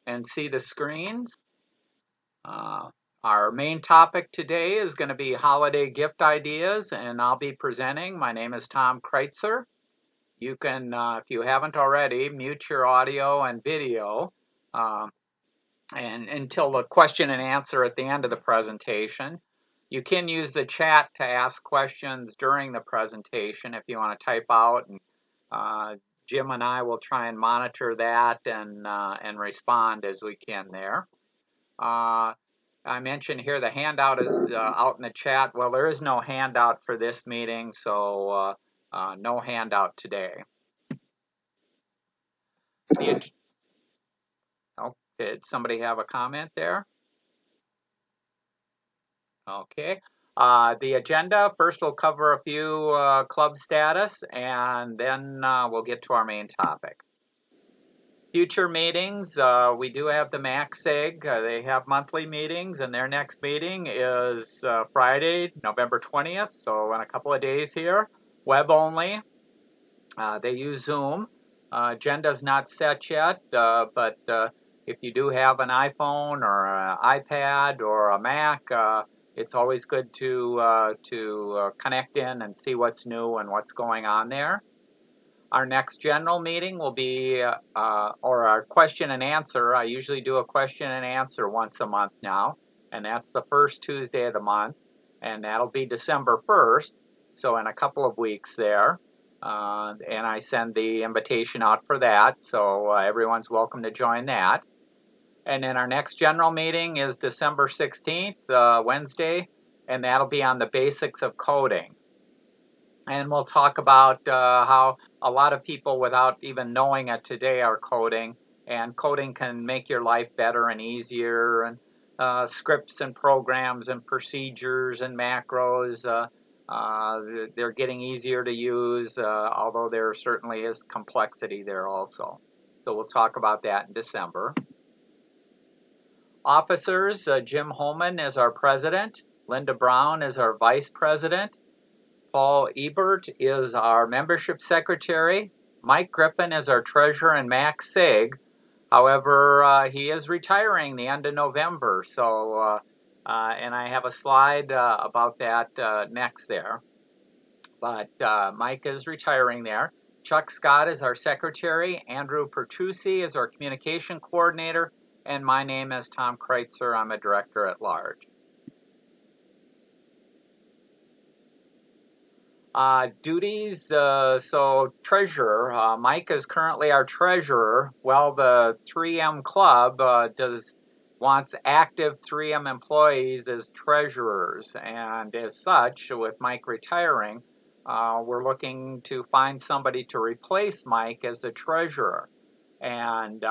and see the screens. Our main topic today is going to be holiday gift ideas, and I'll be presenting. My name is Tom Kreuzer. You can, if you haven't already, mute your audio and video and until the question and answer at the end of the presentation. You can use the chat to ask questions during the presentation if you want to type out, and Jim and I will try and monitor that and respond as we can there. I mentioned here the handout is out in the chat. Well, there is no handout for this meeting, so no handout today. Oh, did somebody have a comment there? Okay. The agenda, first we'll cover a few club status, and then we'll get to our main topic. Future meetings, we do have the MAG-SIG. They have monthly meetings, and their next meeting is Friday, November 20th, so in a couple of days here, web only. They use Zoom. Agenda's not set yet, but if you do have an iPhone or an iPad or a Mac, it's always good to connect in and see what's new and what's going on there. Our next general meeting will be, or our question and answer. I usually do a question and answer once a month now, and that's the first Tuesday of the month, and that'll be December 1st, so in a couple of weeks there. And I send the invitation out for that, so everyone's welcome to join that. And then our next general meeting is December 16th, Wednesday, and that'll be on the basics of coding. And we'll talk about how a lot of people, without even knowing it today, are coding, and coding can make your life better and easier, and scripts and programs and procedures and macros, they're getting easier to use, although there certainly is complexity there also. So we'll talk about that in December. Officers, Jim Holman is our president, Linda Brown is our vice president, Paul Ebert is our membership secretary, Mike Griffin is our treasurer and MAG-SIG. However, he is retiring the end of November, so and I have a slide about that next there. But Mike is retiring there. Chuck Scott is our secretary, Andrew Pertucci is our communication coordinator, and my name is Tom Kreuzer. I'm a director at large. Duties, so treasurer, Mike is currently our treasurer. Well, the 3M Club wants active 3M employees as treasurers, and as such, with Mike retiring, we're looking to find somebody to replace Mike as a treasurer. And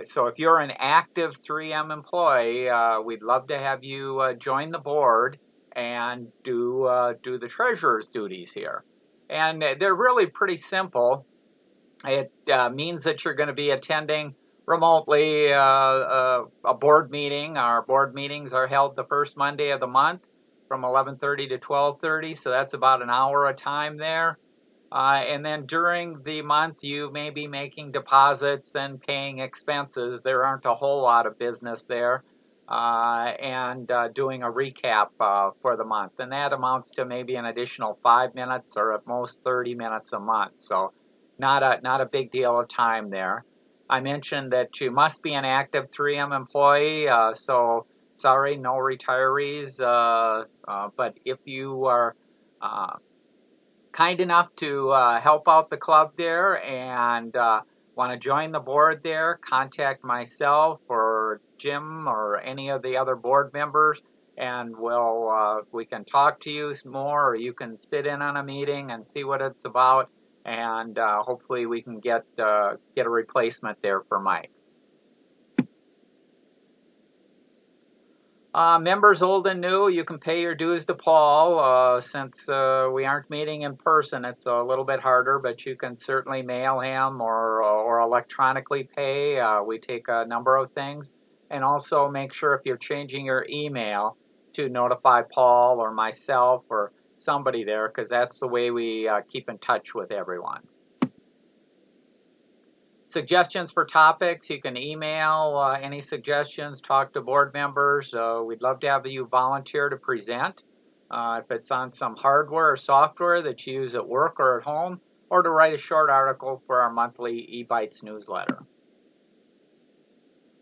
so if you're an active 3M employee, we'd love to have you join the board and do the treasurer's duties here. And they're really pretty simple. It means that you're going to be attending remotely a board meeting. Our board meetings are held the first Monday of the month from 11:30 to 12:30, so that's about an hour a time there. And then during the month, you may be making deposits and paying expenses. There aren't a whole lot of business there. And doing a recap for the month. And that amounts to maybe an additional 5 minutes or at most 30 minutes a month. So not a big deal of time there. I mentioned that you must be an active 3M employee, so sorry, no retirees. But if you are kind enough to help out the club there and want to join the board there, contact myself or Jim or any of the other board members, and we can talk to you more, or you can sit in on a meeting and see what it's about, and hopefully we can get a replacement there for Mike. Members old and new, you can pay your dues to Paul. Since we aren't meeting in person, it's a little bit harder, but you can certainly mail him or electronically pay. We take a number of things. And also make sure if you're changing your email to notify Paul or myself or somebody there, because that's the way we keep in touch with everyone. Suggestions for topics, you can email any suggestions, talk to board members. We'd love to have you volunteer to present. If it's on some hardware or software that you use at work or at home, or to write a short article for our monthly eBytes newsletter.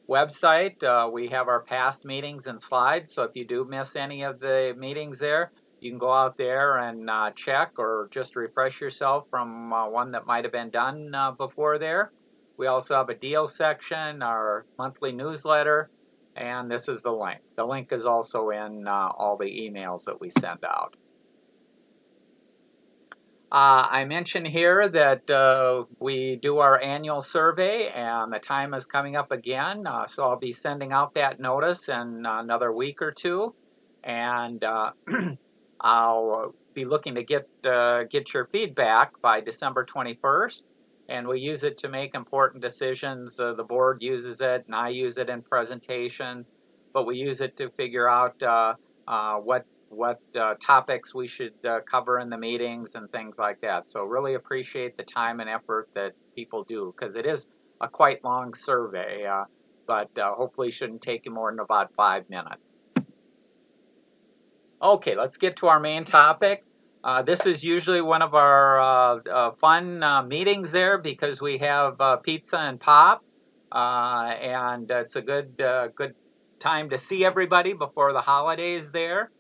Website, we have our past meetings and slides, so if you do miss any of the meetings there, you can go out there and check or just refresh yourself from one that might have been done before there. We also have a deal section, our monthly newsletter, and this is the link. The link is also in all the emails that we send out. I mentioned here that we do our annual survey, and the time is coming up again, so I'll be sending out that notice in another week or two, and I'll be looking to get your feedback by December 21st, and we use it to make important decisions. The board uses it, and I use it in presentations, but we use it to figure out what topics we should cover in the meetings and things like that. So really appreciate the time and effort that people do, because it is a quite long survey, but hopefully shouldn't take you more than about 5 minutes. Okay, let's get to our main topic. This is usually one of our fun meetings there, because we have pizza and pop, and it's a good time to see everybody before the holidays there.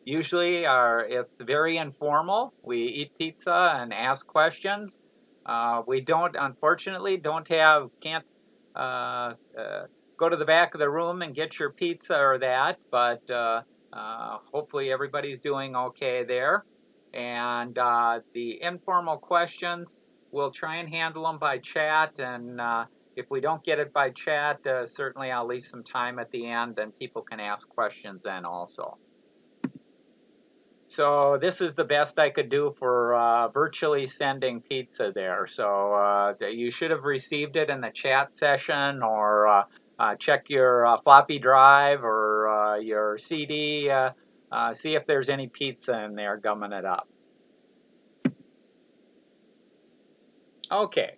Usually it's very informal. We eat pizza and ask questions. We unfortunately can't go to the back of the room and get your pizza or that, but hopefully everybody's doing okay there. And the informal questions, we'll try and handle them by chat, and if we don't get it by chat, certainly I'll leave some time at the end and people can ask questions then also. So this is the best I could do for virtually sending pizza there. So you should have received it in the chat session, or check your floppy drive or your CD, see if there's any pizza in there gumming it up. Okay,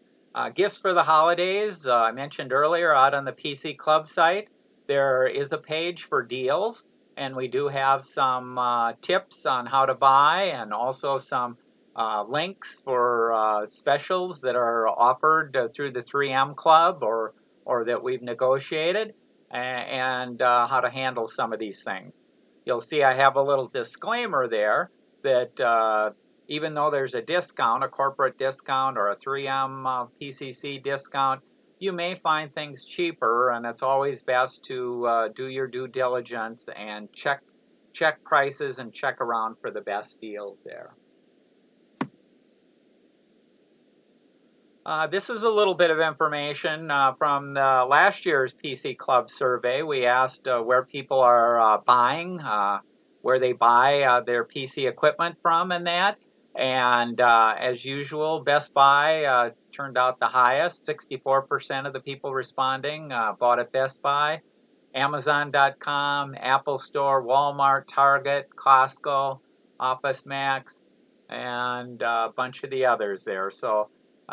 gifts for the holidays. I mentioned earlier out on the PC Club site, there is a page for deals. And we do have some tips on how to buy, and also some links for specials that are offered through the 3M Club or that we've negotiated, and how to handle some of these things. You'll see I have a little disclaimer there that even though there's a discount, a corporate discount or a 3M PCC discount, you may find things cheaper, and it's always best to do your due diligence and check prices and check around for the best deals there. This is a little bit of information from the last year's PC Club survey. We asked where people are buying, where they buy their PC equipment from and that. And as usual, Best Buy turned out the highest. 64% of the people responding bought at Best Buy. Amazon.com, Apple Store, Walmart, Target, Costco, Office Max, and a bunch of the others there. So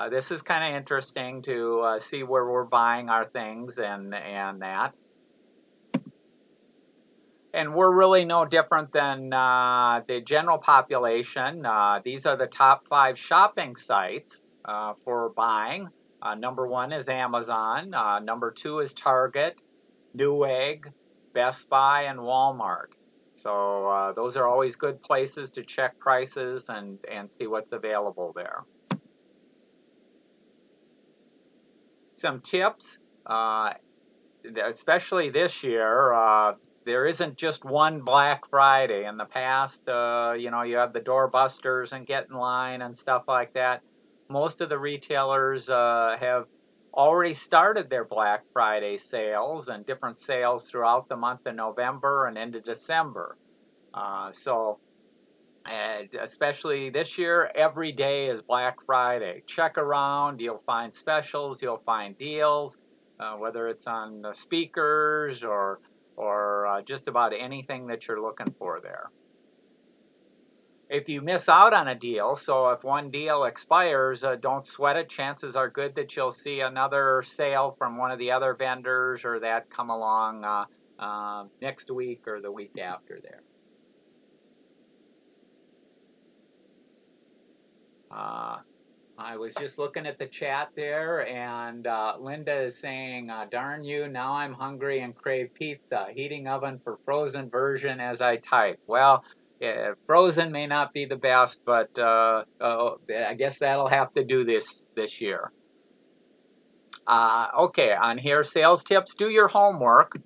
this is kind of interesting to see where we're buying our things and that. And we're really no different than the general population. These are the top 5 shopping sites for buying. Number 1 is Amazon. Number 2 is Target, Newegg, Best Buy, and Walmart. So those are always good places to check prices and see what's available there. Some tips, especially this year. There isn't just one Black Friday. In the past, you have the doorbusters and get in line and stuff like that. Most of the retailers have already started their Black Friday sales and different sales throughout the month of November and into December. So especially this year, every day is Black Friday. Check around, you'll find specials, you'll find deals, whether it's on the speakers or just about anything that you're looking for there. if you miss out on a deal, so if one deal expires, don't sweat it. Chances are good that you'll see another sale from one of the other vendors or that come along next week or the week after there. I was just looking at the chat there, and Linda is saying, darn you, now I'm hungry and crave pizza. Heating oven for frozen version as I type. Well, frozen may not be the best, but I guess that'll have to do this year. Okay, on here, sales tips, do your homework.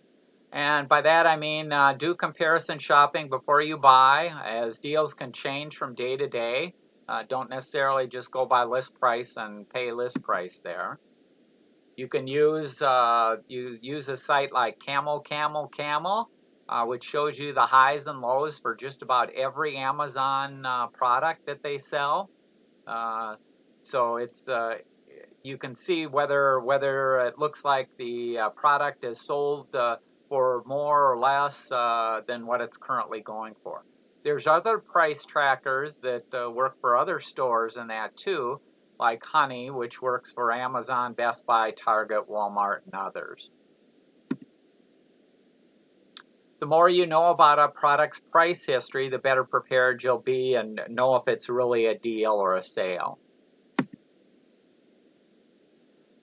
And by that I mean do comparison shopping before you buy, as deals can change from day to day. Don't necessarily just go by list price and pay list price there. You can use a site like Camel, which shows you the highs and lows for just about every Amazon product that they sell. So it's you can see whether it looks like the product is sold for more or less than what it's currently going for. There's other price trackers that work for other stores and that too, like Honey, which works for Amazon, Best Buy, Target, Walmart, and others. The more you know about a product's price history, the better prepared you'll be and know if it's really a deal or a sale.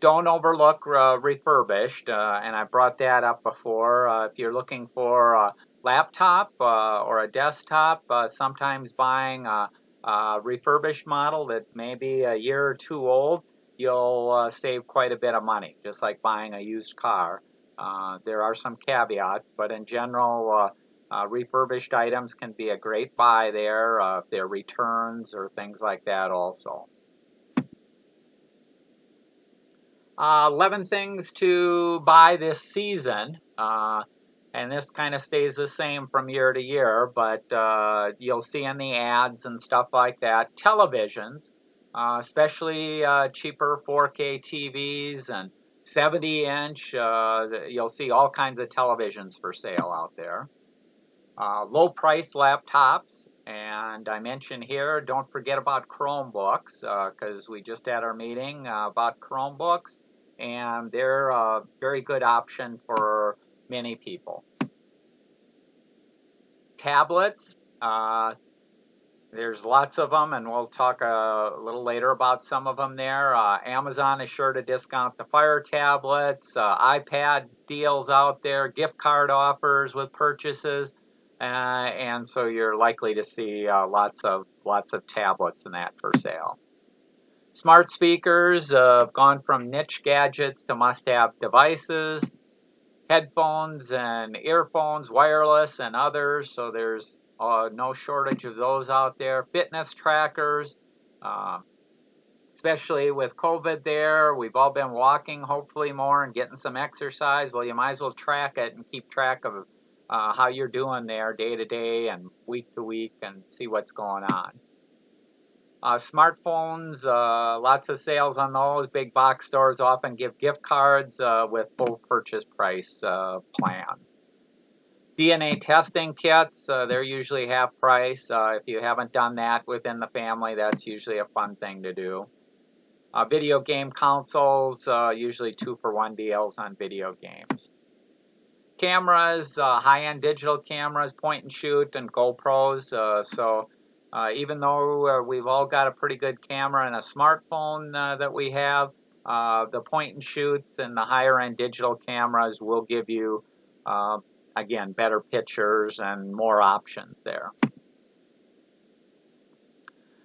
Don't overlook refurbished, and I brought that up before. If you're looking for a laptop or a desktop, sometimes buying a refurbished model that may be a year or two old, you'll save quite a bit of money, just like buying a used car. There are some caveats, but in general, refurbished items can be a great buy there if they're returns or things like that also. 11 things to buy this season, and this kind of stays the same from year to year, but you'll see in the ads and stuff like that, televisions, especially cheaper 4K TVs and 70-inch, you'll see all kinds of televisions for sale out there. Low-price laptops, and I mentioned here, don't forget about Chromebooks, because we just had our meeting about Chromebooks, and they're a very good option for many people. Tablets, there's lots of them, and we'll talk a little later about some of them there. Amazon is sure to discount the Fire tablets, iPad deals out there, gift card offers with purchases, and so you're likely to see lots of tablets and that for sale. Smart speakers have gone from niche gadgets to must-have devices. Headphones and earphones, wireless and others, so there's no shortage of those out there. Fitness trackers, especially with COVID there, we've all been walking hopefully more and getting some exercise. Well, you might as well track it and keep track of how you're doing there day to day and week to week and see what's going on. Smartphones, lots of sales on those. Big box stores often give gift cards with full purchase price plans. DNA testing kits, they're usually half price. If you haven't done that within the family, that's usually a fun thing to do. Video game consoles, usually 2-for-1 deals on video games. Cameras, high-end digital cameras, point and shoot, and GoPros. So even though we've all got a pretty good camera and a smartphone that we have, the point and shoots and the higher-end digital cameras will give you, again, better pictures and more options there.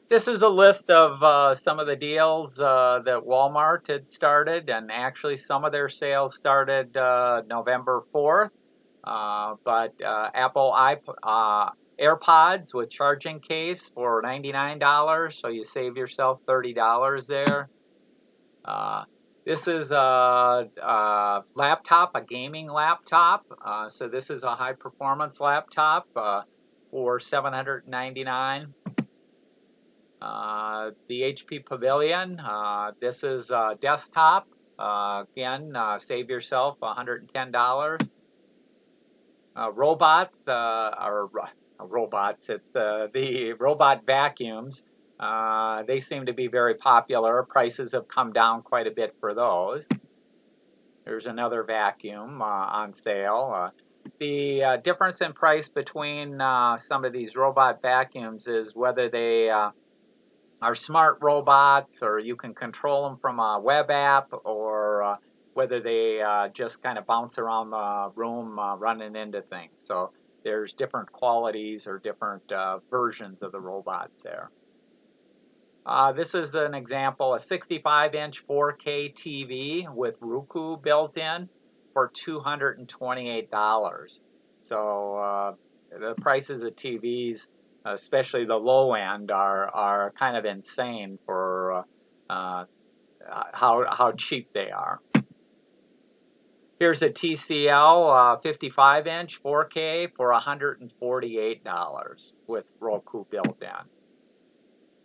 This is a list of some of the deals that Walmart had started, and actually some of their sales started November 4th. But Apple AirPods with charging case for $99, so you save yourself $30 there. This is a laptop, a gaming laptop. So this is a high performance laptop for $799. The HP Pavilion, this is a desktop. Again, save yourself $110. Robots, or robots. It's the robot vacuums. They seem to be very popular. Prices have come down quite a bit for those. There's another vacuum on sale. The difference in price between some of these robot vacuums is whether they are smart robots, or you can control them from a web app, or whether they just kind of bounce around the room running into things. So there's different qualities or different versions of the robots there. This is an example, a 65-inch 4K TV with Roku built in for $228. So the prices of TVs, especially the low end, are kind of insane for how cheap they are. Here's a TCL 55-inch 4K for $148 with Roku built in.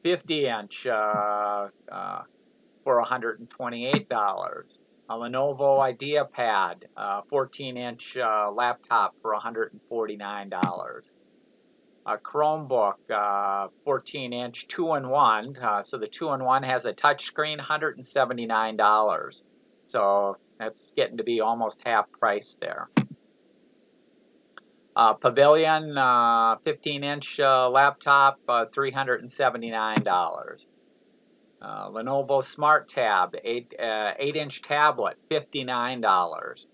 50-inch for $128. A Lenovo IdeaPad 14-inch laptop for $149. A Chromebook 14-inch 2-in-1. So the 2-in-1 has a touchscreen, $179. So that's getting to be almost half price there. Pavilion 15-inch laptop, $379. Lenovo Smart Tab 8-inch tablet, $59.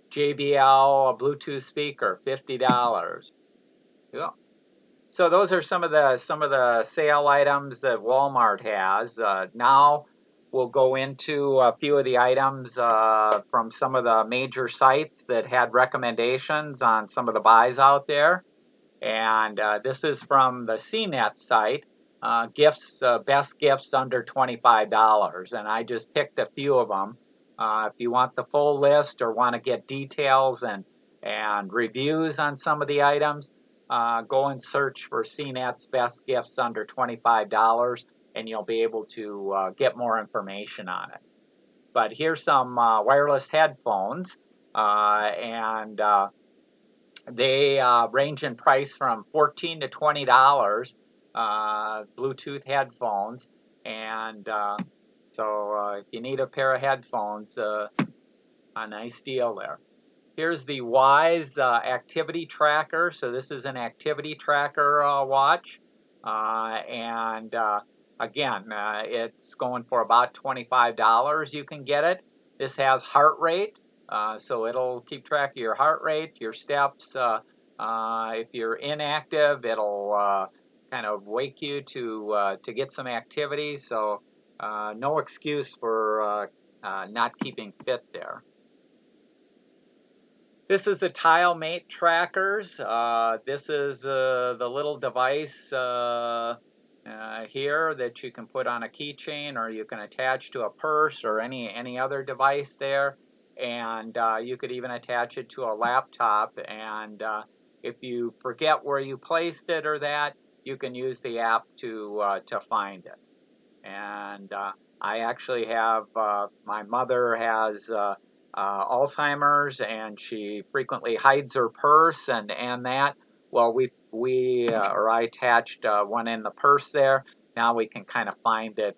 JBL Bluetooth speaker, $50. Yeah. So those are some of the sale items that Walmart has. Now we'll go into a few of the items from some of the major sites that had recommendations on some of the buys out there. And this is from the Cnet site, gifts, best gifts under $25. And I just picked a few of them. If you want the full list or want to get details and reviews on some of the items, go and search for Cnet's best gifts under $25. And you'll be able to get more information on it. But here's some wireless headphones, and they range in price from $14 to $20, Bluetooth headphones. And so if you need a pair of headphones, a nice deal there. Here's the Wyze activity tracker. So this is an activity tracker watch. Again, it's going for about $25. You can get it. This has heart rate, so it'll keep track of your heart rate, your steps. If you're inactive, it'll kind of wake you to get some activity. So no excuse for not keeping fit there. This is the TileMate trackers. This is the little device here that you can put on a keychain, or you can attach to a purse or any other device there, and you could even attach it to a laptop, and if you forget where you placed it or that, you can use the app to find it. And I actually have, my mother has Alzheimer's, and she frequently hides her purse and that. Well, I attached one in the purse there. Now we can kind of find it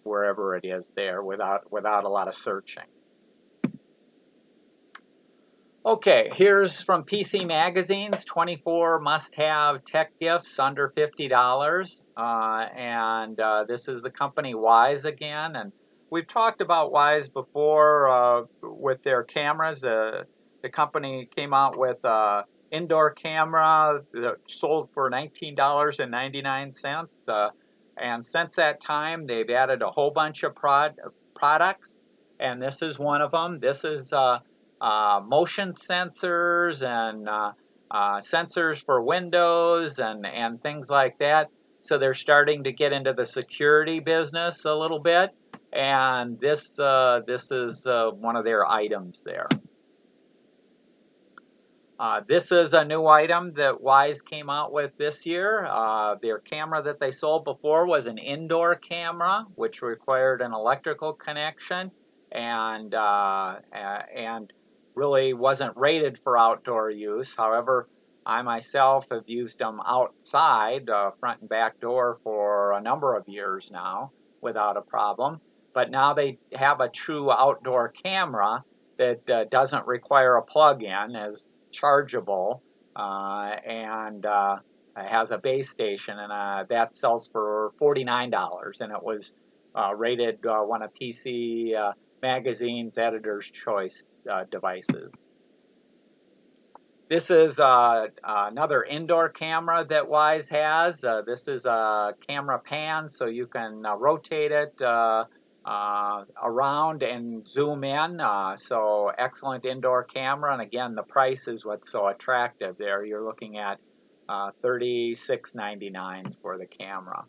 wherever it is there without a lot of searching. Okay, here's from PC Magazine's 24 must-have tech gifts under $50. This is the company Wyze again. And we've talked about Wyze before with their cameras. The company came out with indoor camera that sold for $19.99. And since that time, they've added a whole bunch of products. And this is one of them. This is motion sensors and sensors for windows and things like that. So they're starting to get into the security business a little bit. And this is one of their items there. This is a new item that Wyze came out with this year. Their camera that they sold before was an indoor camera, which required an electrical connection, and really wasn't rated for outdoor use. However, I myself have used them outside, front and back door, for a number of years now without a problem. But now they have a true outdoor camera that doesn't require a plug-in, is chargeable, and has a base station, and that sells for $49, and it was rated one of PC Magazine's Editor's Choice devices. This is another indoor camera that Wyze has. This is a camera pan, so you can rotate it around and zoom in. So excellent indoor camera, and again, the price is what's so attractive there. You're looking at $36.99 for the camera.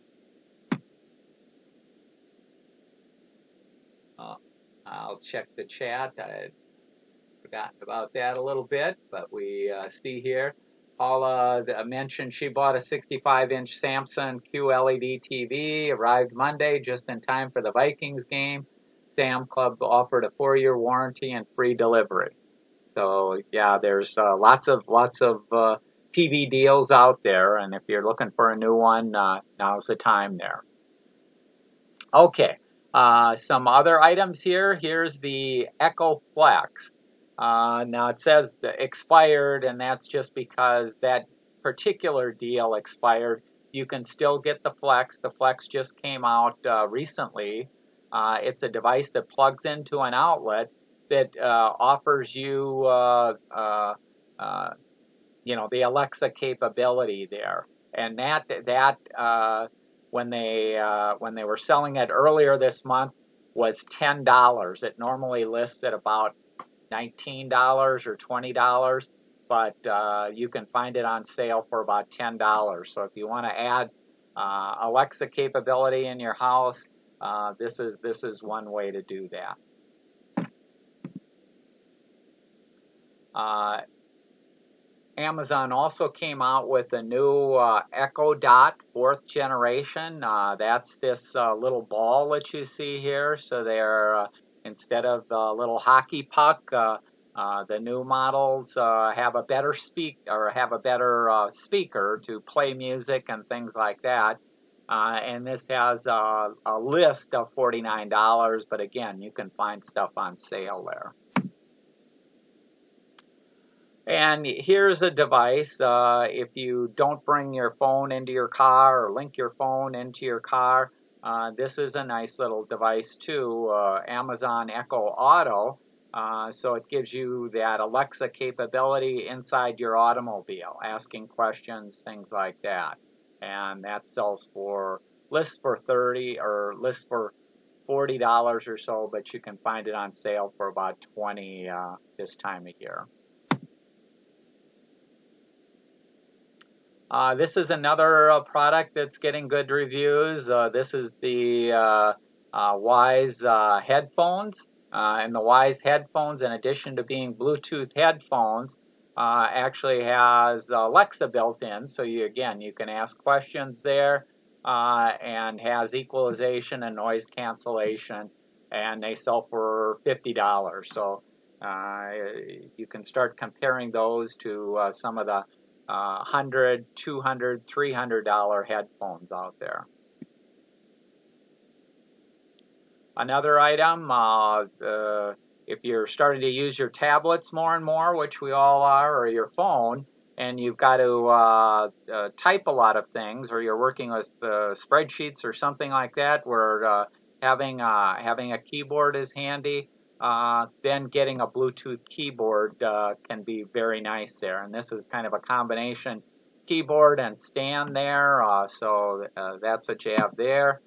I'll check the chat. I forgotten about that a little bit, but we see here. Paula mentioned she bought a 65-inch Samsung QLED TV, arrived Monday just in time for the Vikings game. Sam Club offered a 4-year warranty and free delivery. So yeah, there's lots of TV deals out there, and if you're looking for a new one, now's the time there. Okay, some other items here. Here's the Echo Flex. Now it says expired, and that's just because that particular deal expired. You can still get the Flex. The Flex just came out recently. It's a device that plugs into an outlet that offers you, the Alexa capability there, and that when they were selling it earlier this month was $10. It normally lists at about $19 or $20, but you can find it on sale for about $10. So if you want to add Alexa capability in your house, this is one way to do that. Amazon also came out with a new Echo Dot 4th generation. That's this little ball that you see here. So they're instead of the little hockey puck, the new models have a better speaker to play music and things like that. And this has a list of $49, but again, you can find stuff on sale there. And here's a device, if you don't bring your phone into your car or link your phone into your car, this is a nice little device too, Amazon Echo Auto. So it gives you that Alexa capability inside your automobile, asking questions, things like that. And that sells lists for $30 or lists for $40 or so, but you can find it on sale for about $20 this time of year. This is another product that's getting good reviews. This is the Wyze headphones. And the Wyze headphones, in addition to being Bluetooth headphones, actually has Alexa built in. So you can ask questions there, and has equalization and noise cancellation. And they sell for $50. So you can start comparing those to some of the $100, $200, $300 headphones out there. Another item, if you're starting to use your tablets more and more, which we all are, or your phone, and you've got to type a lot of things, or you're working with spreadsheets or something like that, where having a keyboard is handy, then getting a Bluetooth keyboard can be very nice there. And this is kind of a combination keyboard and stand there, so that's what you have there.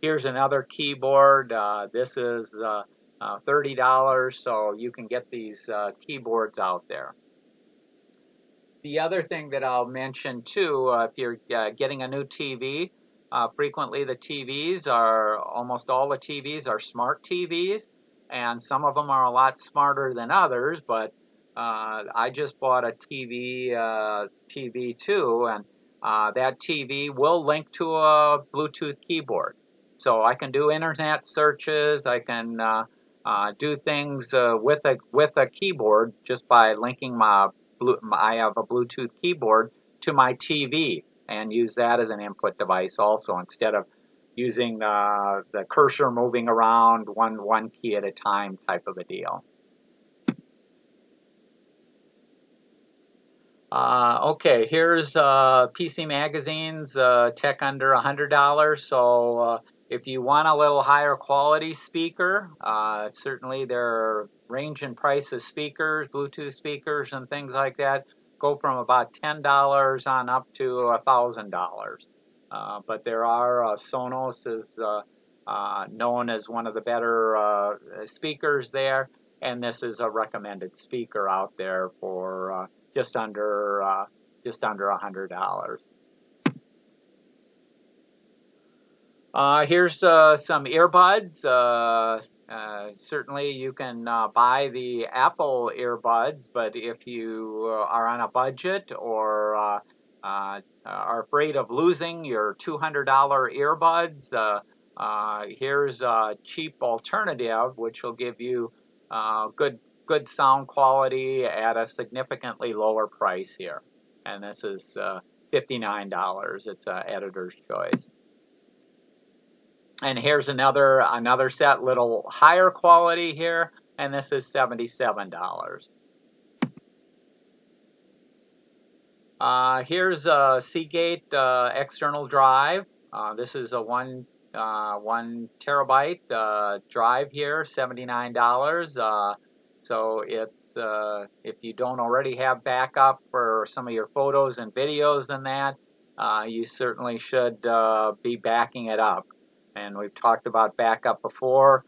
Here's another keyboard. This is $30, so you can get these keyboards out there. The other thing that I'll mention too, if you're getting a new TV, frequently almost all the TVs are smart TVs, and some of them are a lot smarter than others, but I just bought a TV too, and that TV will link to a Bluetooth keyboard. So I can do internet searches, I can do things with a keyboard just by linking I have a Bluetooth keyboard to my TV and use that as an input device also instead of using the cursor moving around one key at a time type of a deal. Okay, here's PC Magazine's tech under $100. So if you want a little higher quality speaker, certainly their range in price of speakers, Bluetooth speakers and things like that, go from about $10 on up to $1,000. But there are Sonos is known as one of the better speakers there, and this is a recommended speaker out there for just under $100. Here's some earbuds. Certainly you can buy the Apple earbuds, but if you are on a budget or are afraid of losing your $200 earbuds, here's a cheap alternative which will give you good sound quality at a significantly lower price here. And this is $59. It's an editor's choice. And here's another set, little higher quality here, and this is $77. Here's a Seagate external drive. This is a one terabyte drive here, $79. So it's if you don't already have backup for some of your photos and videos and that, you certainly should be backing it up. And we've talked about backup before.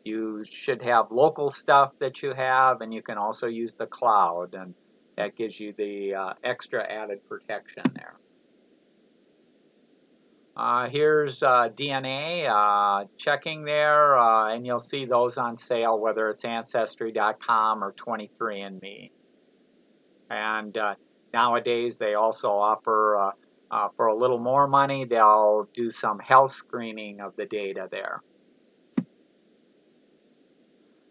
You should have local stuff that you have, and you can also use the cloud, and that gives you the extra added protection there. Here's DNA checking there, and you'll see those on sale, whether it's Ancestry.com or 23andMe. And nowadays they also offer, for a little more money, they'll do some health screening of the data there.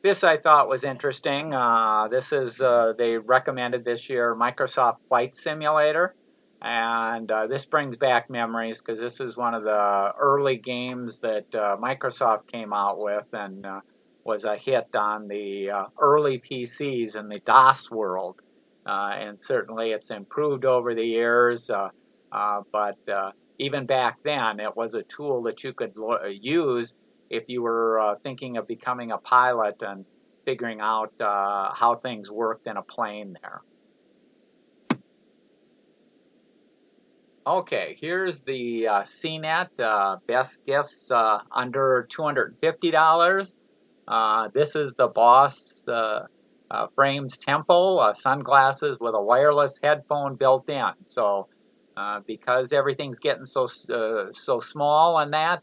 This I thought was interesting. This is, they recommended this year, Microsoft Flight Simulator. And this brings back memories because this is one of the early games that Microsoft came out with and was a hit on the early PCs in the DOS world. And certainly it's improved over the years, but even back then it was a tool that you could use if you were thinking of becoming a pilot and figuring out how things worked in a plane there. Okay, here's the Cnet best gifts under $250. This is the Boss Frames Temple sunglasses with a wireless headphone built in. So because everything's getting so small on that,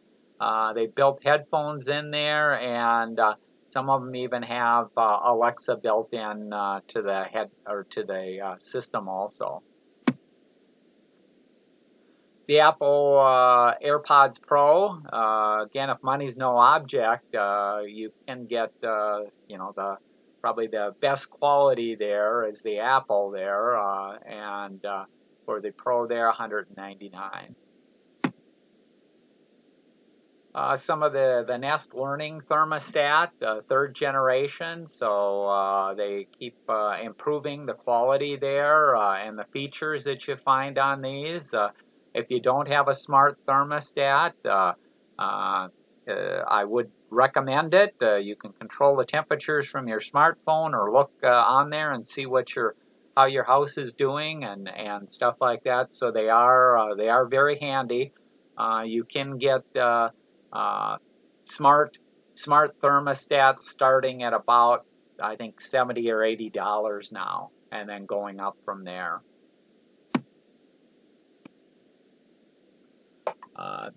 they built headphones in there, and some of them even have Alexa built in to the system also. The Apple AirPods Pro, again, if money's no object, you can get, probably the best quality there is the Apple there, and for the Pro there, $199. Some of the Nest Learning Thermostat, third generation, so they keep improving the quality there and the features that you find on these. If you don't have a smart thermostat, I would recommend it. You can control the temperatures from your smartphone or look on there and see how your house is doing and stuff like that. So they are very handy. You can get smart thermostats starting at about, I think, $70 or $80 now, and then going up from there.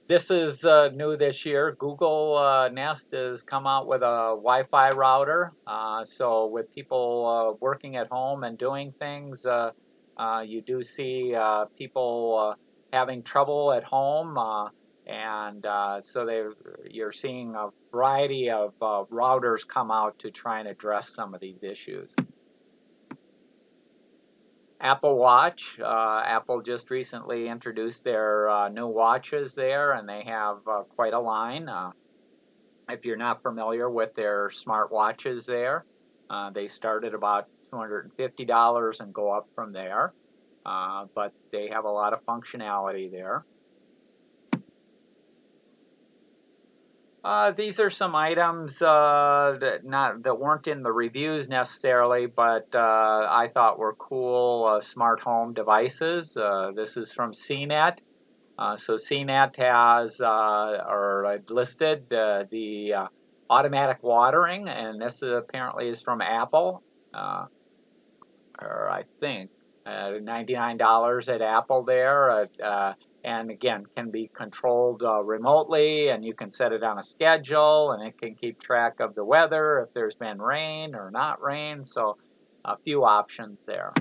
This is new this year. Google Nest has come out with a Wi-Fi router. So with people working at home and doing things, you do see people having trouble at home. And so you're seeing a variety of routers come out to try and address some of these issues. Apple Watch. Apple just recently introduced their new watches there, and they have quite a line. If you're not familiar with their smart watches there, they start at about $250 and go up from there. But they have a lot of functionality there. These are some items that weren't in the reviews necessarily, but I thought were cool smart home devices. This is from Cnet. So Cnet has or listed the automatic watering, and this apparently is from Apple, or I think $99 at Apple there. And again, can be controlled remotely, and you can set it on a schedule, and it can keep track of the weather, if there's been rain or not rain, so a few options there.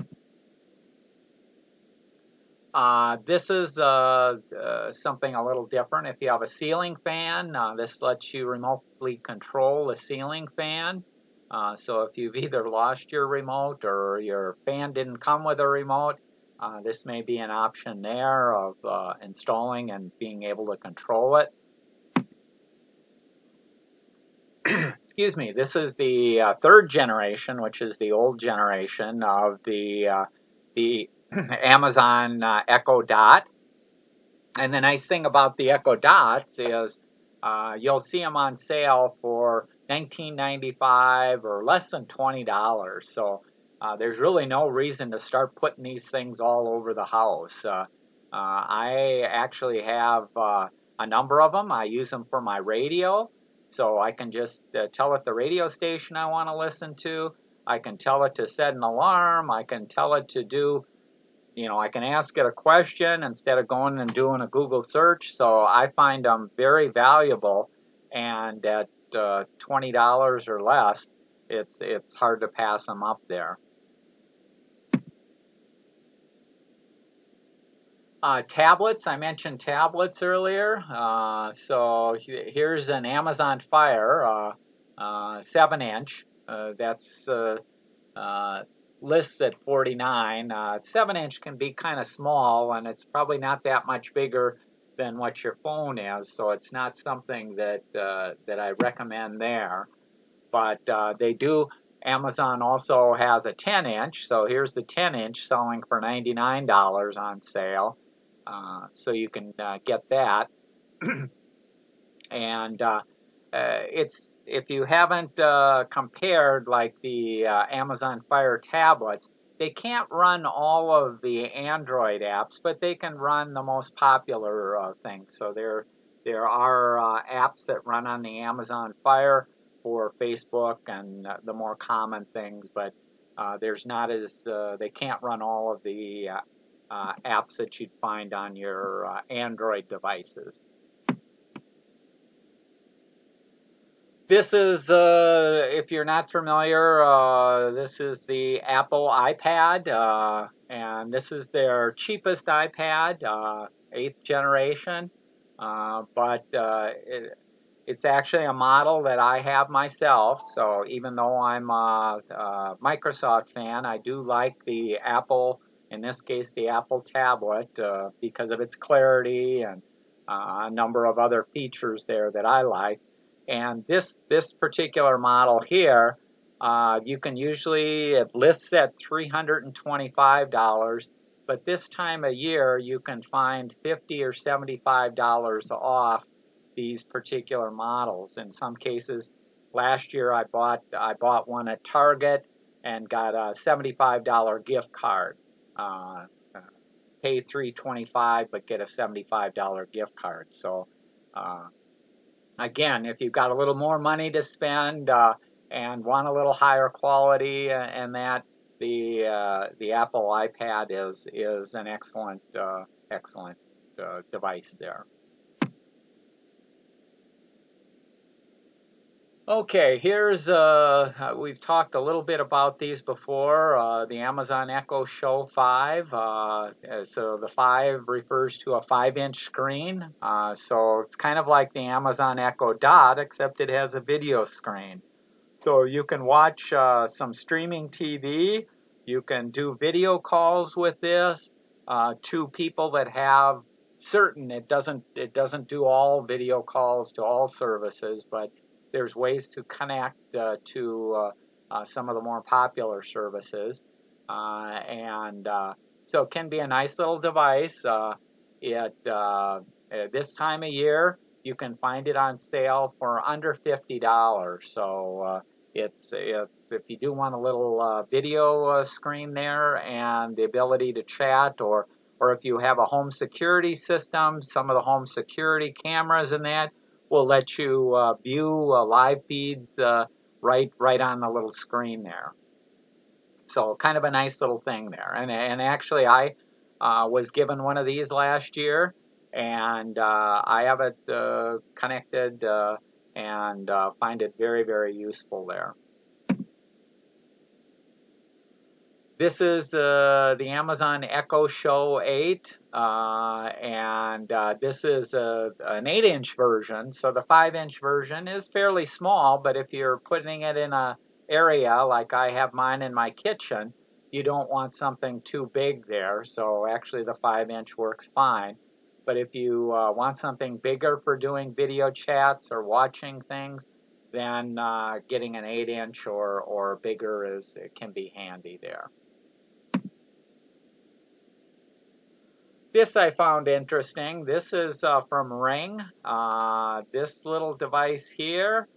This is something a little different. If you have a ceiling fan, this lets you remotely control the ceiling fan. So if you've either lost your remote or your fan didn't come with a remote, this may be an option there of installing and being able to control it. Excuse me, this is the third generation, which is the old generation of the Amazon Echo Dot. And the nice thing about the Echo Dots is you'll see them on sale for $19.95 or less than $20. So there's really no reason to start putting these things all over the house. I actually have a number of them. I use them for my radio, so I can just tell it the radio station I want to listen to. I can tell it to set an alarm. I can tell it to do, I can ask it a question instead of going and doing a Google search. So I find them very valuable, and at $20 or less, it's hard to pass them up there. Tablets, I mentioned tablets earlier. So here's an Amazon Fire 7-inch. That's lists at $49. 7-inch can be kind of small, and it's probably not that much bigger than what your phone is, so it's not something that I recommend there. But Amazon also has a 10-inch, so here's the 10-inch selling for $99 on sale. So you can get that. And if you haven't compared like the Amazon Fire tablets, they can't run all of the Android apps, but they can run the most popular things. So there are apps that run on the Amazon Fire for Facebook and the more common things, but there's not as they can't run all of the apps that you'd find on your Android devices. This is, if you're not familiar, this is the Apple iPad, and this is their cheapest iPad, 8th generation, but it's actually a model that I have myself, so even though I'm a Microsoft fan, I do like the Apple, in this case the Apple tablet, because of its clarity and a number of other features there that I like. And this particular model here, you can usually, it lists at $325, but this time of year you can find $50 or $75 off these particular models. In some cases, last year I bought one at Target and got a $75 gift card. Pay $325 but get a $75 gift card. So again, if you've got a little more money to spend and want a little higher quality, and that the Apple iPad is an excellent device there. Okay, here's we've talked a little bit about these before. The Amazon Echo Show 5. So the 5 refers to a 5-inch screen. So it's kind of like the Amazon Echo Dot, except it has a video screen. So you can watch some streaming TV. You can do video calls with this to people that have certain. It doesn't do all video calls to all services, but there's ways to connect to some of the more popular services, and so it can be a nice little device. This time of year, you can find it on sale for under $50. So it's if you do want a little video screen there and the ability to chat, or if you have a home security system, some of the home security cameras in that will let you view live feeds right on the little screen there. So kind of a nice little thing there. And actually, I was given one of these last year, and I have it connected and find it very, very useful there. This is the Amazon Echo Show 8, and this is an 8-inch version. So the 5-inch version is fairly small, but if you're putting it in an area like I have mine in my kitchen, you don't want something too big there. So actually the 5-inch works fine. But if you want something bigger for doing video chats or watching things, then getting an 8-inch or bigger can be handy there. This I found interesting. This is from Ring. This little device here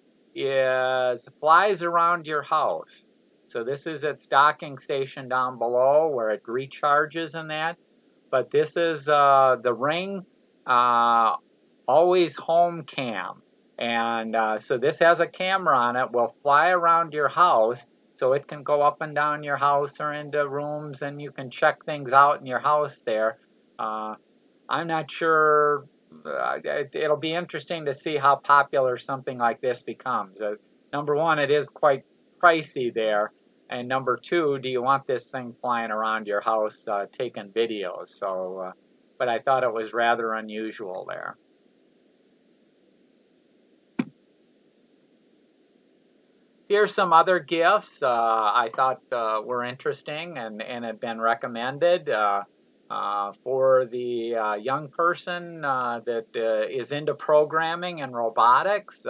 flies around your house. So this is its docking station down below where it recharges and that. But this is the Ring Always Home Cam. And so this has a camera on it, will fly around your house. So it can go up and down your house or into rooms, and you can check things out in your house there. I'm not sure. It'll be interesting to see how popular something like this becomes. Number one, it is quite pricey there. And number two, do you want this thing flying around your house taking videos? So, but I thought it was rather unusual there. Here's some other gifts I thought were interesting and had been recommended. For the young person that is into programming and robotics,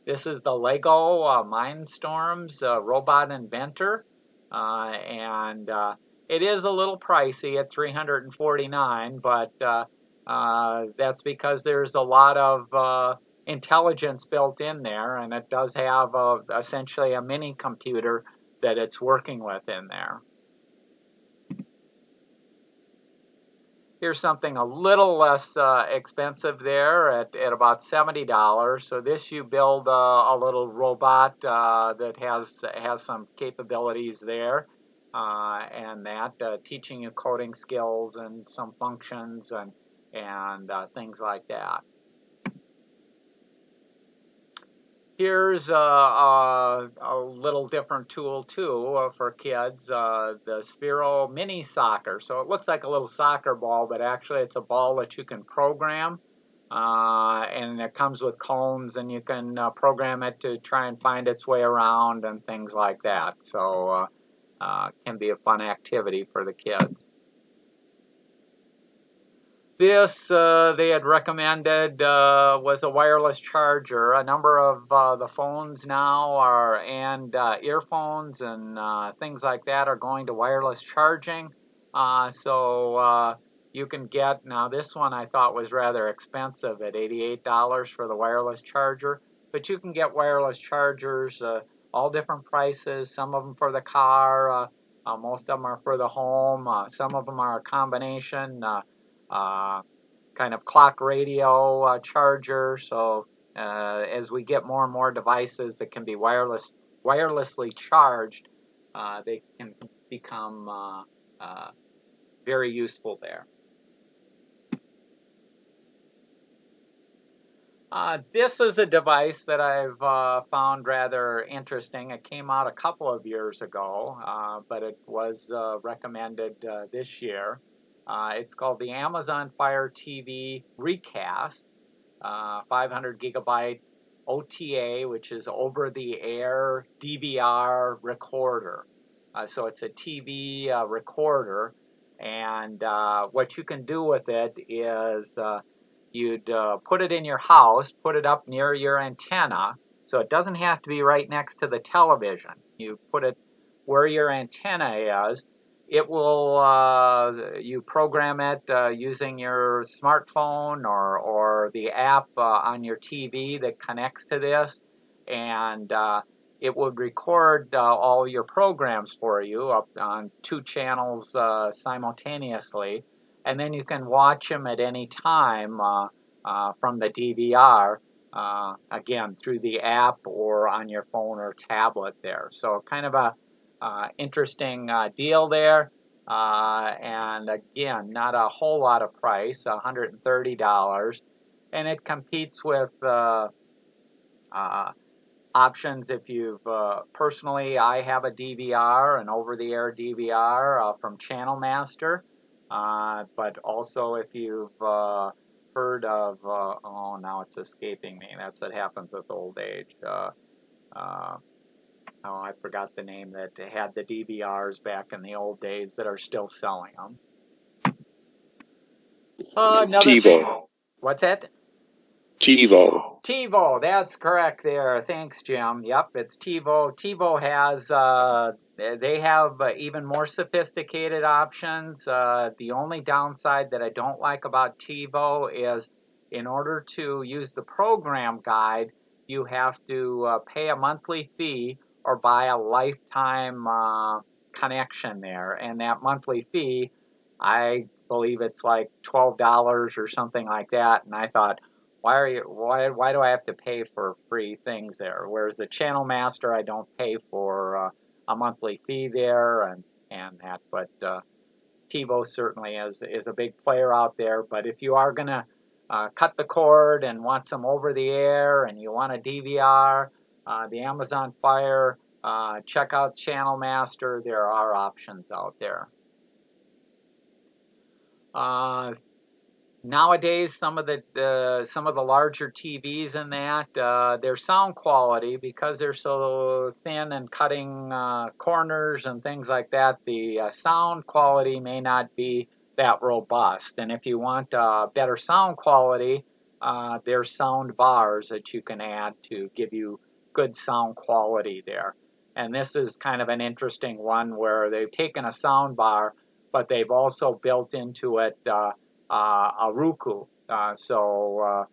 this is the Lego Mindstorms Robot Inventor, and it is a little pricey at $349, but that's because there's a lot of intelligence built in there, and it does have essentially a mini computer that it's working with in there. Here's something a little less expensive there at about $70. So this you build a little robot that has some capabilities there, and that teaching you coding skills and some functions and things like that. Here's a little different tool too for kids, the Sphero Mini Soccer. So it looks like a little soccer ball, but actually it's a ball that you can program, and it comes with cones, and you can program it to try and find its way around and things like that. So it can be a fun activity for the kids. This they had recommended was a wireless charger. A number of the phones now and earphones and things like that are going to wireless charging. So you can get, now this one I thought was rather expensive at $88 for the wireless charger, but you can get wireless chargers all different prices. Some of them for the car, most of them are for the home, some of them are a combination. Kind of clock radio charger. So as we get more and more devices that can be wirelessly charged, they can become very useful there. This is a device that I've found rather interesting. It came out a couple of years ago, but it was recommended this year. It's called the Amazon Fire TV Recast, 500 gigabyte OTA, which is over-the-air DVR recorder. So it's a TV recorder, and what you can do with it is you'd put it in your house, put it up near your antenna, so it doesn't have to be right next to the television. You put it where your antenna is. It will, you program it using your smartphone or the app on your TV that connects to this, and it would record all your programs for you up on 2 channels simultaneously, and then you can watch them at any time from the DVR, again, through the app or on your phone or tablet there. So kind of a interesting deal there. And again, not a whole lot of price, $130. And it competes with options if you've, personally, I have a DVR, an over-the-air DVR from Channel Master. But also if you've heard of, oh, now it's escaping me. That's what happens with old age. Oh, I forgot the name that had the DVRs back in the old days that are still selling them. TiVo. What's that? TiVo. TiVo, that's correct there. Thanks, Jim. Yep, it's TiVo. TiVo has, they have even more sophisticated options. The only downside that I don't like about TiVo is in order to use the program guide, you have to pay a monthly fee or buy a lifetime connection there. And that monthly fee, I believe it's like $12 or something like that. And I thought, why do I have to pay for free things there? Whereas the Channel Master, I don't pay for a monthly fee there and that. But TiVo certainly is a big player out there. But if you are going to cut the cord and want some over the air and you want a DVR, the Amazon Fire, check out Channel Master. There are options out there. Nowadays, some of the larger TVs in that, their sound quality, because they're so thin and cutting corners and things like that, the sound quality may not be that robust. And if you want better sound quality, there's sound bars that you can add to give you good sound quality there. And this is kind of an interesting one where they've taken a sound bar, but they've also built into it a Roku. So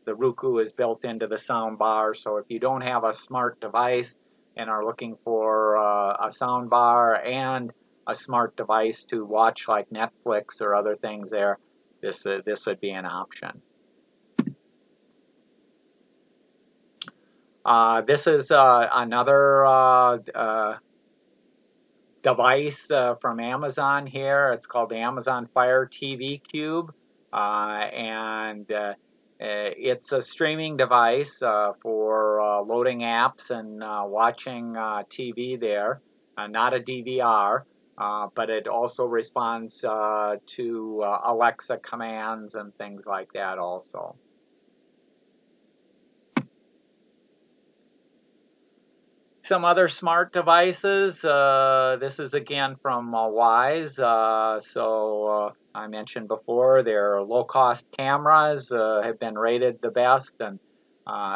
the Roku is built into the sound bar. So if you don't have a smart device and are looking for a sound bar and a smart device to watch like Netflix or other things there, this would be an option. This is another device from Amazon here. It's called the Amazon Fire TV Cube, and it's a streaming device for loading apps and watching TV there. Not a DVR, but it also responds to Alexa commands and things like that also. Some other smart devices. This is again from Wyze. I mentioned before their low-cost cameras have been rated the best, and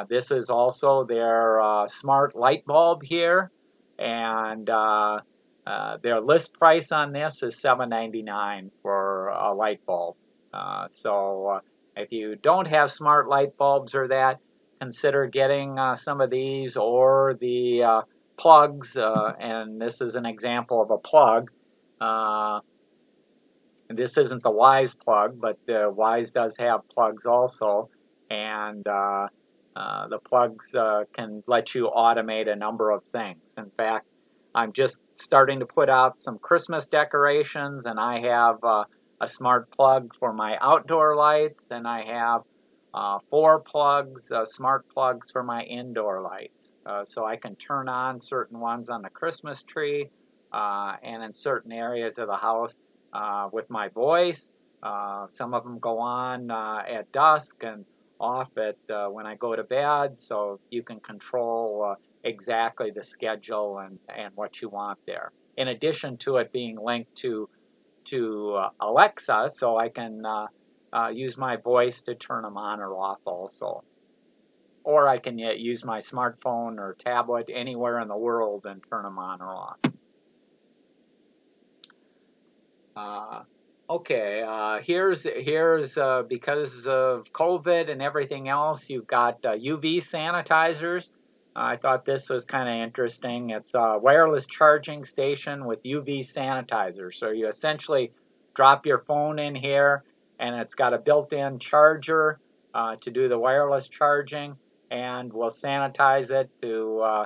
this is also their smart light bulb here. And their list price on this is $7.99 for a light bulb. If you don't have smart light bulbs or that, consider getting some of these or the plugs, and this is an example of a plug. This isn't the Wyze plug, but the Wyze does have plugs also, and the plugs can let you automate a number of things. In fact, I'm just starting to put out some Christmas decorations, and I have a smart plug for my outdoor lights, and I have 4 plugs, smart plugs for my indoor lights. So I can turn on certain ones on the Christmas tree and in certain areas of the house with my voice. Some of them go on at dusk and off at when I go to bed, so you can control exactly the schedule and what you want there. In addition to it being linked to Alexa, so I can use my voice to turn them on or off also. Or I can use my smartphone or tablet anywhere in the world and turn them on or off. Here's because of COVID and everything else, you've got UV sanitizers. I thought this was kind of interesting. It's a wireless charging station with UV sanitizer. So you essentially drop your phone in here, and it's got a built-in charger to do the wireless charging, and will sanitize it to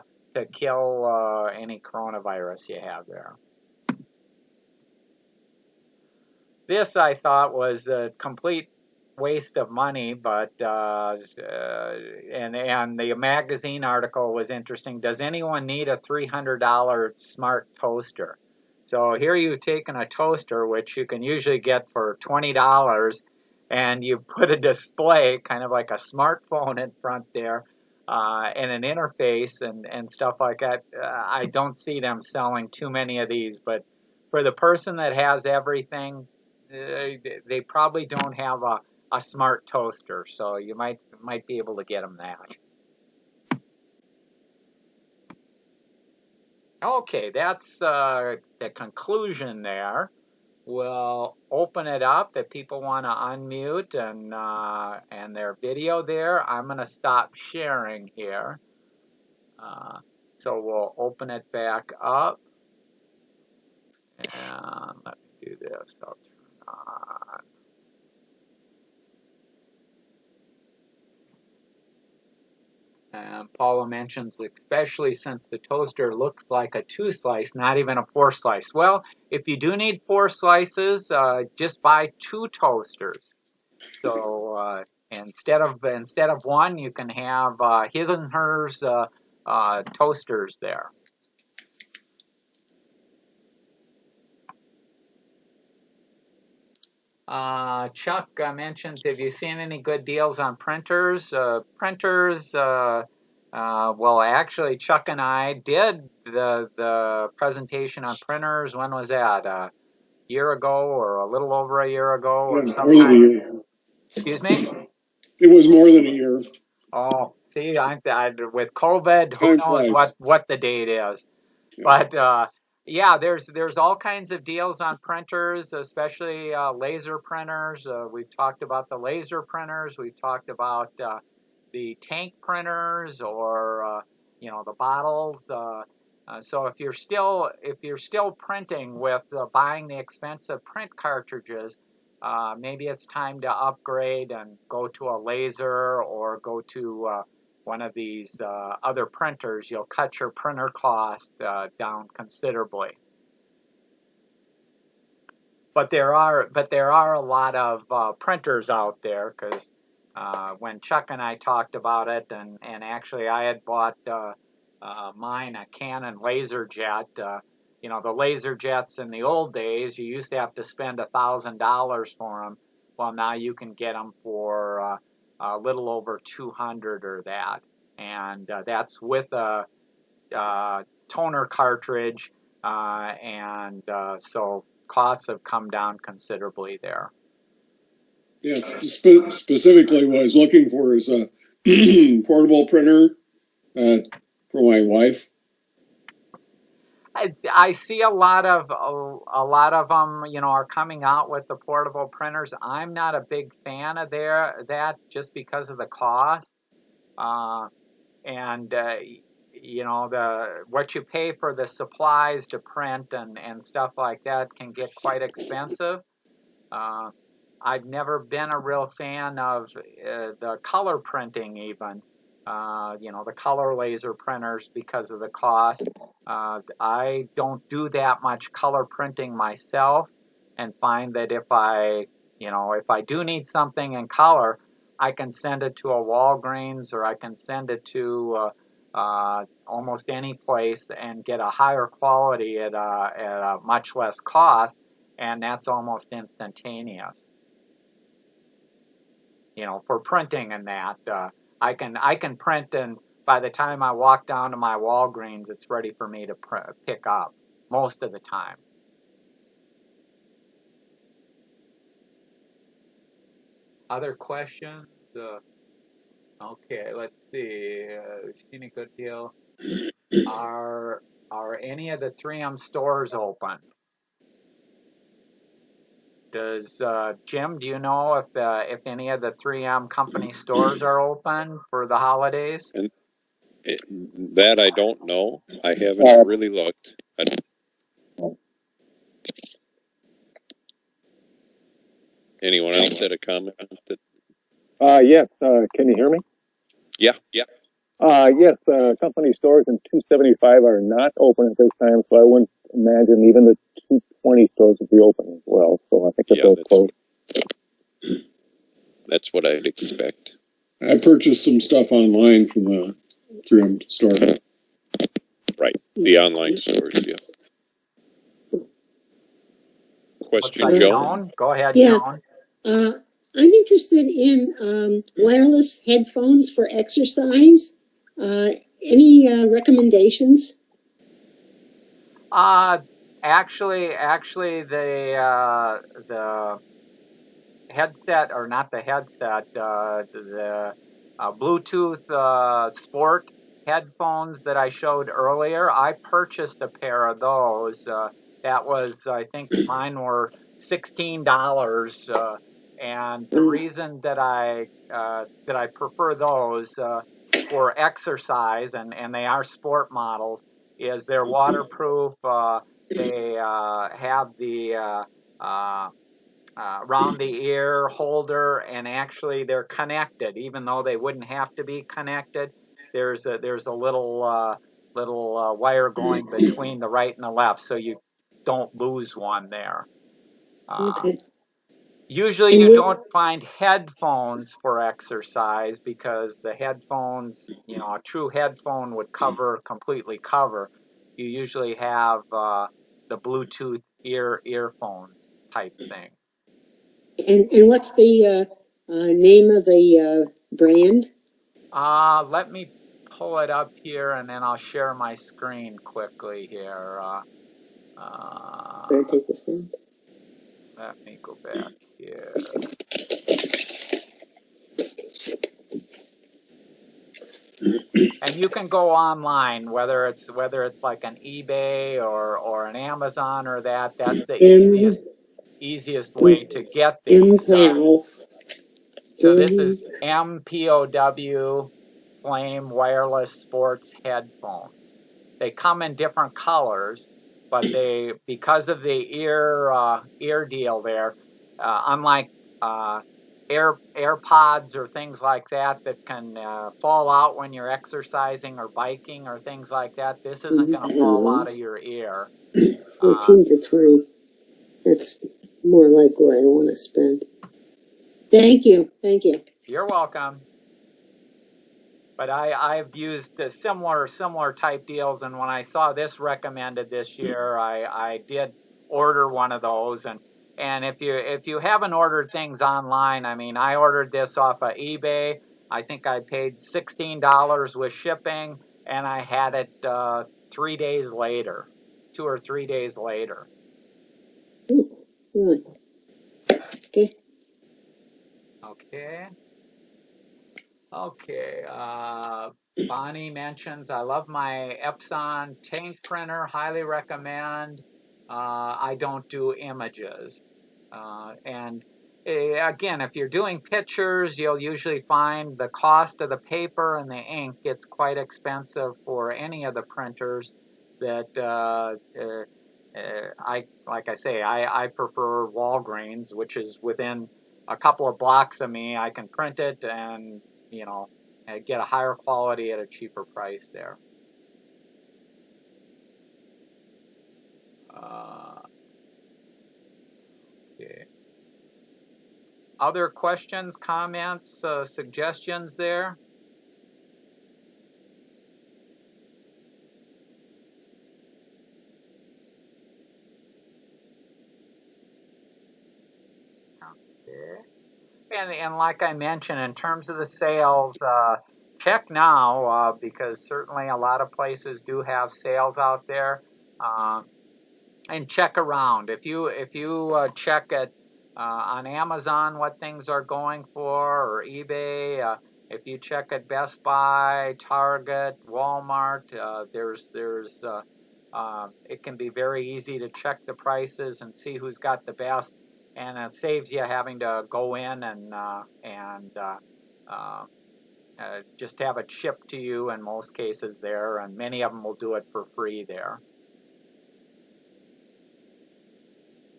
kill any coronavirus you have there. This I thought was a complete waste of money, but and the magazine article was interesting. Does anyone need a $300 smart toaster? So here you've taken a toaster, which you can usually get for $20, and you put a display, kind of like a smartphone in front there, and an interface and stuff like that. I don't see them selling too many of these, but for the person that has everything, they probably don't have a smart toaster, so you might be able to get them that. Okay, that's the conclusion there. We'll open it up if people want to unmute and their video there. I'm going to stop sharing here. So we'll open it back up. And let me do this. I'll turn on. And Paula mentions, especially since the toaster looks like a 2-slice, not even a 4-slice. Well, if you do need 4 slices, just buy 2 toasters. So instead of one, you can have his and hers toasters there. Chuck mentions, have you seen any good deals on printers? Well, actually, Chuck and I did the presentation on printers. When was that? A year ago, or a little over a year ago, or sometime? Excuse me? It was more than a year. Oh, see, with COVID, who knows what the date is? Yeah. But yeah, there's all kinds of deals on printers, especially laser printers. We've talked about the laser printers. We've talked about the tank printers, or the bottles. So if you're still printing with buying the expensive print cartridges, maybe it's time to upgrade and go to a laser or go to one of these other printers. You'll cut your printer cost down considerably. But there are a lot of printers out there, because when Chuck and I talked about it, and actually I had bought mine a Canon LaserJet. The LaserJets in the old days, you used to have to spend $1,000 for them. Well, now you can get them for a little over $200 or that, and that's with a toner cartridge, and so costs have come down considerably there. Yes, specifically what I was looking for is a portable printer for my wife. I see a lot of them, are coming out with the portable printers. I'm not a big fan of that, just because of the cost, and what you pay for the supplies to print and stuff like that can get quite expensive. I've never been a real fan of the color printing even. The color laser printers, because of the cost. I don't do that much color printing myself, and find that if I do need something in color, I can send it to a Walgreens, or I can send it to almost any place and get a higher quality at a much less cost, and that's almost instantaneous. You know, for printing and that, I can print, and by the time I walk down to my Walgreens, it's ready for me to pick up most of the time. Other questions? Okay, let's see. Seen a good deal. Are any of the 3M stores open? Does Jim? Do you know if any of the 3M company stores are open for the holidays? And that I don't know. I haven't really looked. Anyone else had a comment? Yes. Can you hear me? Yeah. Yes. Company stores in 275 are not open at this time, so I wouldn't imagine even the 220 stores would be open as well. So I think that they'll close. That's what I'd expect. I purchased some stuff online from the 3M store. Right. The online stores, yeah. Question, Joan? Go ahead, Yeah. Joan. I'm interested in wireless headphones for exercise. Any recommendations? Actually, the headset, or not the headset, the Bluetooth sport headphones that I showed earlier, I purchased a pair of those. That was, I think mine were $16. And the reason that I prefer those for exercise, and they are sport models, is they're waterproof. They have the around the ear holder, and actually they're connected, even though they wouldn't have to be connected. There's a little wire going between the right and the left, so you don't lose one there. Okay. Usually you don't find headphones for exercise, because the headphones, you know, a true headphone would completely cover. You usually have the Bluetooth earphones type thing. And what's the name of the brand? Let me pull it up here, and then I'll share my screen quickly here. Better take this thing. Let me go back here. And you can go online, whether it's like an eBay or an Amazon or that. That's the easiest way to get these. So this is MPOW Flame Wireless Sports Headphones. They come in different colors, but because of the ear deal there, unlike AirPods or things like that can fall out when you're exercising or biking or things like that, this isn't going to fall out of your ear. 14 to 20. That's more like where I want to spend. Thank you. You're welcome. But I've used similar type deals, and when I saw this recommended this year, I did order one of those. And if you haven't ordered things online, I mean, I ordered this off of eBay. I think I paid $16 with shipping, and I had it 3 days later, 2 or 3 days later. Okay. Bonnie mentions, I love my Epson tank printer, highly recommend. I don't do images. And again, if you're doing pictures, you'll usually find the cost of the paper and the ink gets quite expensive for any of the printers that I prefer Walgreens, which is within a couple of blocks of me. I can print it and, you know, get a higher quality at a cheaper price there. Okay. Other questions, comments, suggestions there? Okay. And like I mentioned, in terms of the sales, check now because certainly a lot of places do have sales out there, and check around. If you check it on Amazon what things are going for, or eBay, if you check at Best Buy, Target, Walmart, it can be very easy to check the prices and see who's got the best, and it saves you having to go in and just have it shipped to you in most cases there, and many of them will do it for free there.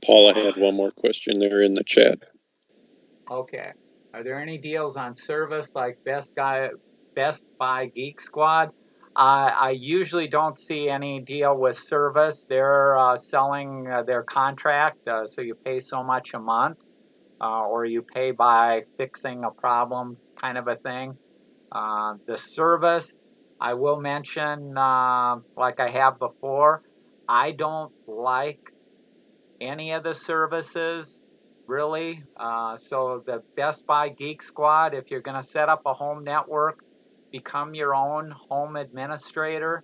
Paula had one more question there in the chat. Okay. Are there any deals on service like Best Buy Geek Squad? I usually don't see any deal with service. They're selling their contract, so you pay so much a month, or you pay by fixing a problem kind of a thing. The service, I will mention, like I have before, I don't like any of the services, really. So the Best Buy Geek Squad, if you're going to set up a home network, become your own home administrator,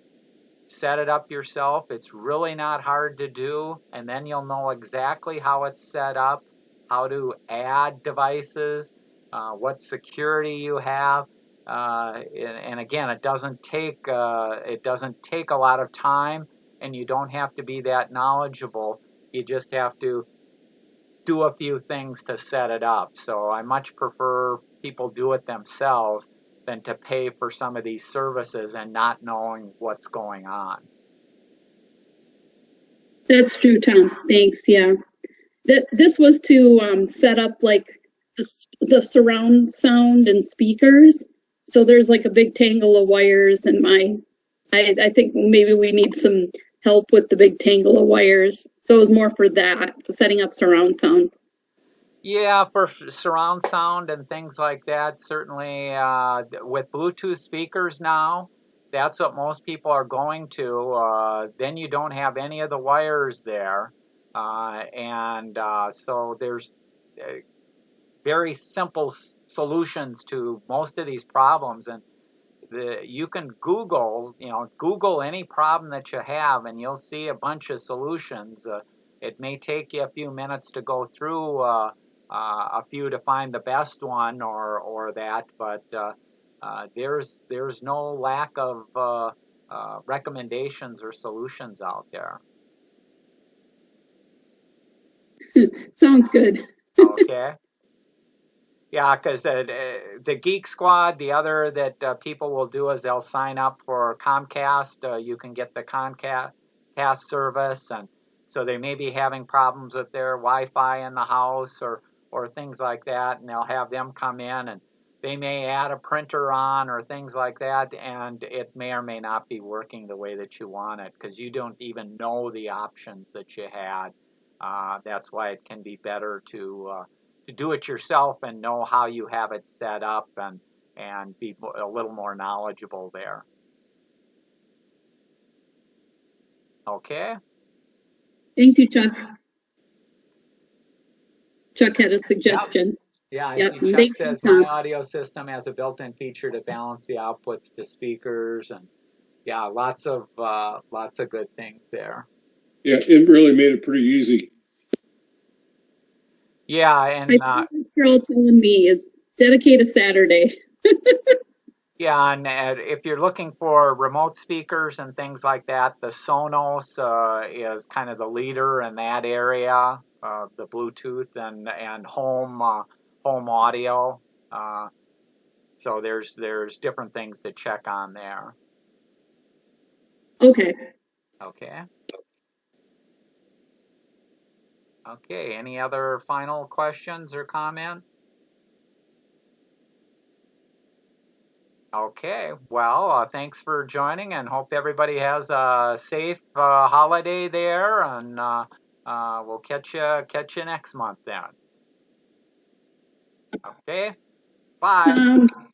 set it up yourself. It's really not hard to do, and then you'll know exactly how it's set up, how to add devices, what security you have. And again, it doesn't take a lot of time, and you don't have to be that knowledgeable. You just have to do a few things to set it up. So I much prefer people do it themselves than to pay for some of these services and not knowing what's going on. That's true, Tom. Thanks. Yeah. This was to set up like the surround sound and speakers. So there's like a big tangle of wires, and I think maybe we need some help with the big tangle of wires. So it was more for that, setting up surround sound. Yeah, for surround sound and things like that, certainly with Bluetooth speakers now, that's what most people are going to. Then you don't have any of the wires there. So there's very simple solutions to most of these problems. And you can Google any problem that you have, and you'll see a bunch of solutions. It may take you a few minutes to go through a few to find the best one or that, but there's no lack of recommendations or solutions out there. Sounds good. Okay. Yeah, because the Geek Squad, the other that people will do is they'll sign up for Comcast. You can get the Comcast service, and so they may be having problems with their Wi-Fi in the house or things like that, and they'll have them come in, and they may add a printer on or things like that, and it may or may not be working the way that you want it because you don't even know the options that you had. That's why it can be better to do it yourself and know how you have it set up and be a little more knowledgeable there. Okay. Thank you, Chuck. Chuck had a suggestion. Yeah, I Yep. see Chuck says my audio system has a built-in feature to balance the outputs to speakers, and yeah, lots of good things there. Yeah, it really made it pretty easy. Yeah, and what you're all telling me is dedicate a Saturday. Yeah, and if you're looking for remote speakers and things like that, the Sonos is kind of the leader in that area, the Bluetooth and home audio. So there's different things to check on there. Okay. Okay. Okay, any other final questions or comments? Okay, well, thanks for joining, and hope everybody has a safe holiday there, and we'll catch you next month then. Okay. Bye. Tom,